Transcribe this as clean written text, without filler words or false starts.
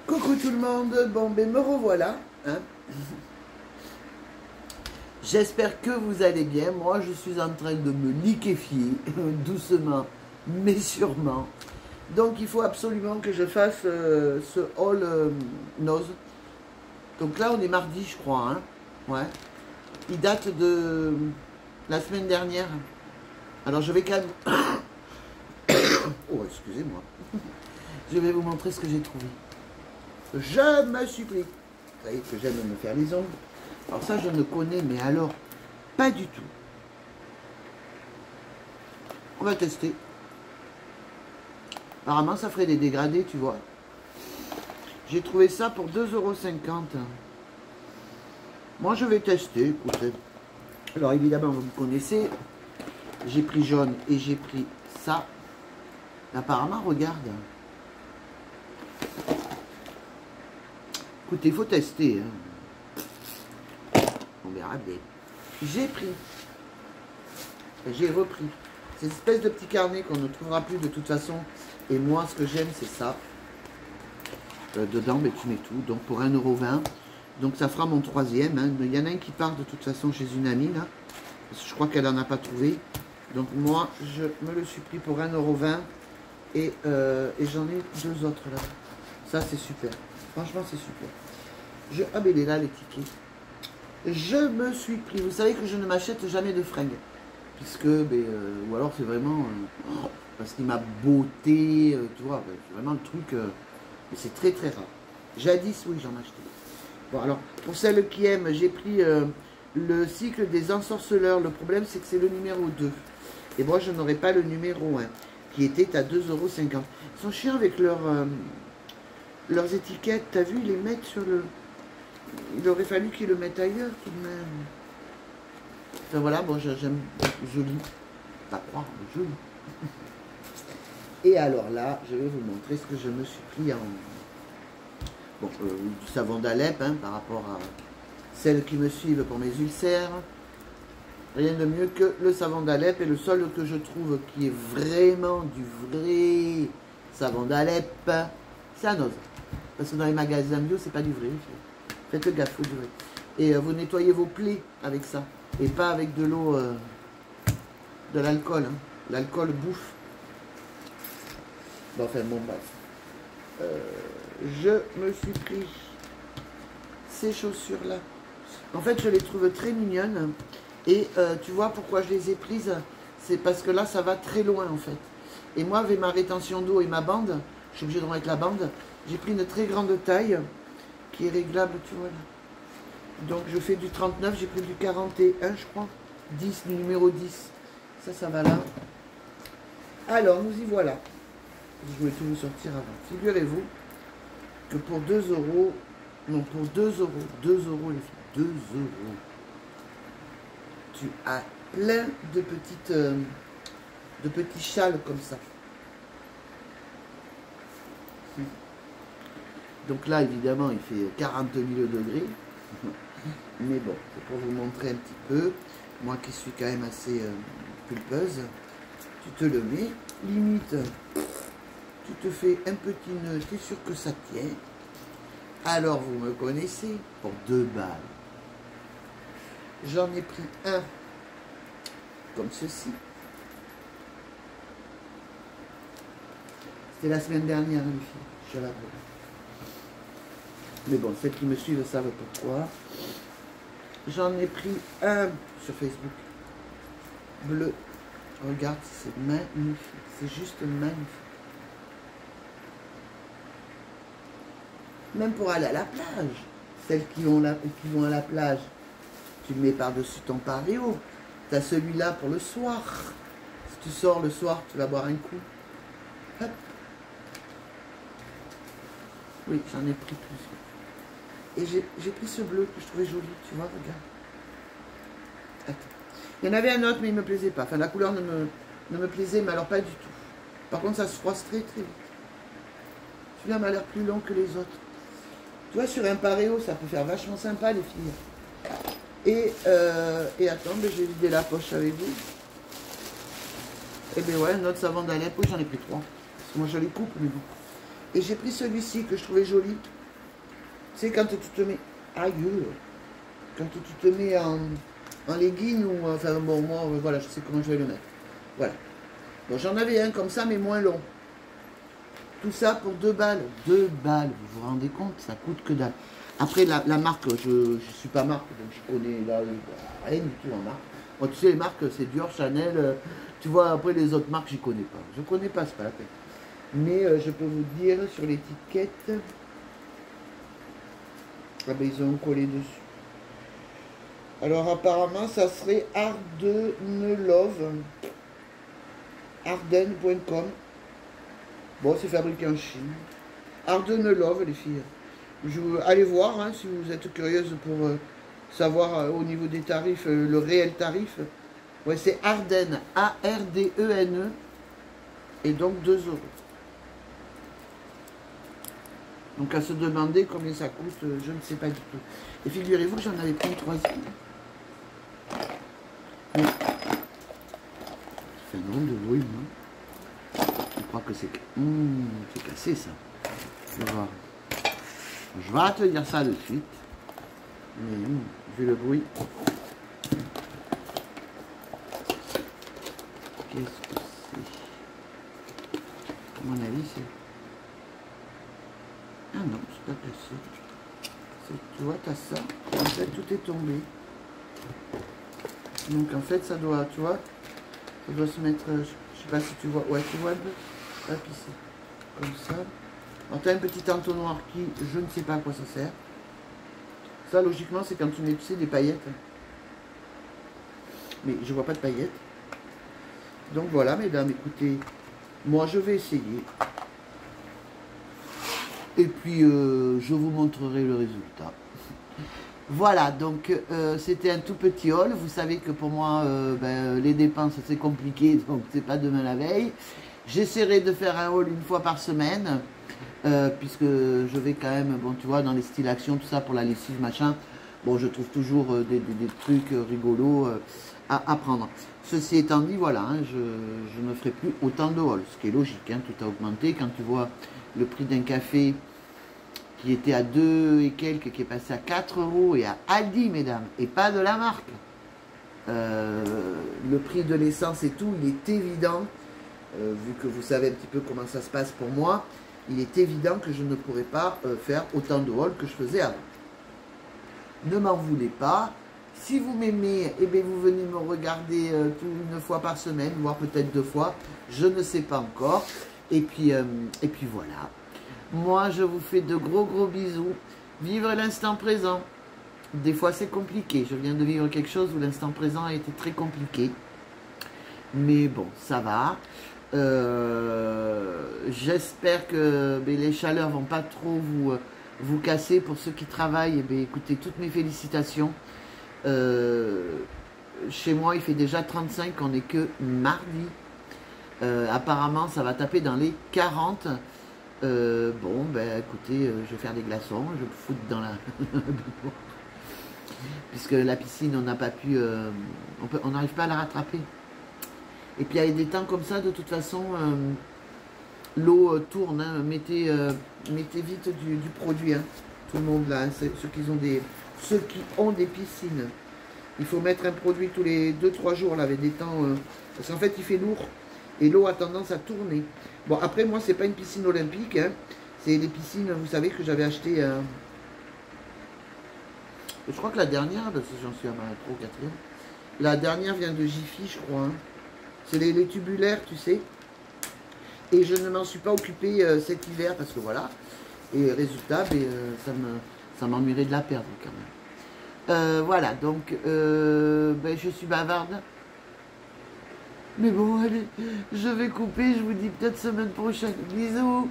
Coucou tout le monde, bon ben me revoilà. Hein. J'espère que vous allez bien. Moi je suis en train de me liquéfier, doucement mais sûrement. Donc il faut absolument que je fasse ce haul nose. Donc là on est mardi je crois. Hein. Ouais. Il date de la semaine dernière. Alors je vais quand même... Oh excusez-moi. Je vais vous montrer ce que j'ai trouvé. Je me suis pris. Vous savez que j'aime me faire les ongles. Alors ça, je ne connais, mais alors, pas du tout. On va tester. Apparemment, ça ferait des dégradés, tu vois. J'ai trouvé ça pour 2,50 €. Moi, je vais tester, écoutez. Alors, évidemment, vous me connaissez. J'ai pris jaune et j'ai pris ça. Apparemment, regarde. Écoutez, il faut tester. Hein. On verra bien. J'ai pris. J'ai repris. Cette espèce de petit carnet qu'on ne trouvera plus de toute façon. Et moi, ce que j'aime, c'est ça. Dedans, mais tu mets tout. Donc, pour 1,20 €. Donc, ça fera mon troisième. Hein. Il y en a un qui part de toute façon chez une amie, là. Parce que je crois qu'elle n'en a pas trouvé. Donc, moi, je me le suis pris pour 1,20 €. Et j'en ai deux autres, là. Ça, c'est super. Franchement, c'est super. Ah, ben il est là, les tickets. Je me suis pris. Vous savez que je ne m'achète jamais de fringues. Puisque, ou alors c'est vraiment... parce qu'il m'a beauté, tu vois, c'est vraiment le truc... mais c'est très, très rare. Jadis, oui, j'en achetais. Bon, alors, pour celles qui aiment, j'ai pris le cycle des ensorceleurs. Le problème, c'est que c'est le numéro 2. Et moi, je n'aurais pas le numéro 1, qui était à 2,50 €. Ils sont chiants avec leurs étiquettes, t'as vu, ils les mettent sur le... Il aurait fallu qu'ils le mettent ailleurs tout de même. Enfin voilà, bon, j'aime joli. Pas croire, mais joli. Et alors là, je vais vous montrer ce que je me suis pris en... Bon, du savon d'Alep, hein, par rapport à celles qui me suivent pour mes ulcères. Rien de mieux que le savon d'Alep. Et le seul que je trouve qui est vraiment du vrai savon d'Alep, c'est Anos. Parce que dans les magasins bio, c'est pas du vrai. Faites gaffe, du vrai. Et vous nettoyez vos plaies avec ça. Et pas avec de l'eau, de l'alcool. Hein. L'alcool bouffe. Bon, enfin, bon, bref. Je me suis pris ces chaussures-là. En fait, je les trouve très mignonnes. Et tu vois pourquoi je les ai prises? C'est parce que là, ça va très loin, en fait. Et moi, avec ma rétention d'eau et ma bande, je suis obligée de remettre la bande. J'ai pris une très grande taille qui est réglable, tu vois là. Donc je fais du 39, j'ai pris du 41, je crois. 10, du numéro 10. Ça va là. Alors, nous y voilà. Je voulais tout vous sortir avant. Figurez-vous que pour 2 €, non, pour 2 €, 2 € les filles, 2 €, tu as plein de petits châles comme ça. Donc là, évidemment, il fait 40 000 degrés. Mais bon, c'est pour vous montrer un petit peu. Moi qui suis quand même assez pulpeuse, tu te le mets. Limite, tu te fais un petit nœud, tu es sûr que ça tient. Alors, vous me connaissez, pour 2 balles. J'en ai pris un, comme ceci. C'était la semaine dernière, les filles. Je l'avoue. Mais bon, celles qui me suivent savent pourquoi. J'en ai pris un sur Facebook. Bleu. Regarde, c'est magnifique. C'est juste magnifique. Même pour aller à la plage. Celles qui vont à la plage, tu le mets par-dessus ton pareo. Tu as celui-là pour le soir. Si tu sors le soir, tu vas boire un coup. Hop. Oui, j'en ai pris plusieurs. Et j'ai pris ce bleu que je trouvais joli, tu vois, regarde. Attends. Il y en avait un autre, mais il ne me plaisait pas. Enfin, la couleur ne me plaisait, mais alors pas du tout. Par contre, ça se froisse très très vite. Celui-là m'a l'air plus long que les autres. Tu vois, sur un pareo, ça peut faire vachement sympa, les filles. Et attends, je vais vider la poche avec vous. Et bien ouais, un savon d'Alep, oui, j'en ai pris 3. Parce que moi, je les coupe, mais bon. Et j'ai pris celui-ci que je trouvais joli. sais, quand tu te mets... Aïe, quand tu te mets en legging ou... Enfin, bon, moi, voilà, je sais comment je vais le mettre. Voilà. Bon, j'en avais un comme ça, mais moins long. Tout ça pour 2 balles. 2 balles, vous vous rendez compte? Ça coûte que dalle. Après, la marque, je ne suis pas marque, donc je connais là, rien du tout en marque. Bon, tu sais, les marques, c'est Dior, Chanel. Tu vois, après, les autres marques, je ne connais pas. Je ne connais pas, c'est pas la peine. Mais je peux vous dire, sur l'étiquette... Ah ben, ils ont collé dessus. Alors, apparemment, ça serait Ardenelove. Arden.com. Bon, c'est fabriqué en Chine. Ardenelove, les filles. Allez voir, hein, si vous êtes curieuse pour savoir au niveau des tarifs, le réel tarif. Ouais, c'est Arden, A-R-D-E-N-E. Et donc 2 euros. Donc à se demander combien ça coûte, je ne sais pas du tout. Et figurez-vous que j'en avais pris une 3e. Ça fait un drôle de bruit, non? Je crois que c'est... c'est cassé ça. Je vais voir. Je vais te dire ça de suite. Mais vu le bruit. Qu'est-ce que c'est? À mon avis, c'est... Ah non, c'est pas cassé. Tu vois, tu as ça. En fait, tout est tombé. Donc en fait, ça doit, tu vois, ça doit se mettre... je sais pas si tu vois. Ouais, tu vois un peu. Hop, ici. Comme ça. Alors, tu as un petit entonnoir qui, je ne sais pas à quoi ça sert. Ça, logiquement, c'est quand tu mets, tu sais, des paillettes. Mais je vois pas de paillettes. Donc voilà, mesdames, écoutez, moi, je vais essayer. Et puis, je vous montrerai le résultat. Voilà, donc c'était un tout petit haul. Vous savez que pour moi, les dépenses, c'est compliqué, donc c'est pas demain la veille. J'essaierai de faire un haul une fois par semaine. Puisque je vais quand même, bon tu vois, dans les styles action, tout ça pour la lessive, machin, bon je trouve toujours des trucs rigolos à prendre. Ceci étant dit, voilà, hein, je ne ferai plus autant de hauls, ce qui est logique, hein, tout a augmenté. Quand tu vois le prix d'un café qui était à 2 et quelques, qui est passé à 4 euros, et à Aldi, mesdames, et pas de la marque, le prix de l'essence et tout, il est évident, vu que vous savez un petit peu comment ça se passe pour moi, il est évident que je ne pourrais pas faire autant de hauls que je faisais avant. Ne m'en voulez pas. Si vous m'aimez, eh bien vous venez me regarder une fois par semaine, voire peut-être 2 fois. Je ne sais pas encore. Et puis voilà. Moi, je vous fais de gros bisous. Vivre l'instant présent. Des fois, c'est compliqué. Je viens de vivre quelque chose où l'instant présent a été très compliqué. Mais bon, ça va. J'espère que les chaleurs vont pas trop vous casser. Pour ceux qui travaillent, écoutez, toutes mes félicitations. Chez moi il fait déjà 35, on n'est que mardi. Apparemment ça va taper dans les 40. Bon écoutez, je vais faire des glaçons, je vais me foutre dans la puisque la piscine on n'a pas pu on n'arrive pas à la rattraper. Et puis il y a des temps comme ça, de toute façon, l'eau tourne, hein. Mettez vite du produit, hein. Tout le monde là, hein. Ceux qui ont des piscines. Il faut mettre un produit tous les 2-3 jours, là, avec des temps, parce qu'en fait il fait lourd, et l'eau a tendance à tourner. Bon, après moi c'est pas une piscine olympique, hein. C'est des piscines, vous savez, que j'avais acheté, je crois que la dernière, parce que j'en suis à ma 3 ou 4e, la dernière vient de Jiffy, je crois, hein. C'est les tubulaires, tu sais. Et je ne m'en suis pas occupé cet hiver, parce que voilà. Et résultat, ça m'ennuierait de la perdre quand même. Voilà, donc je suis bavarde. Mais bon, allez, je vais couper, je vous dis peut-être semaine prochaine. Bisous.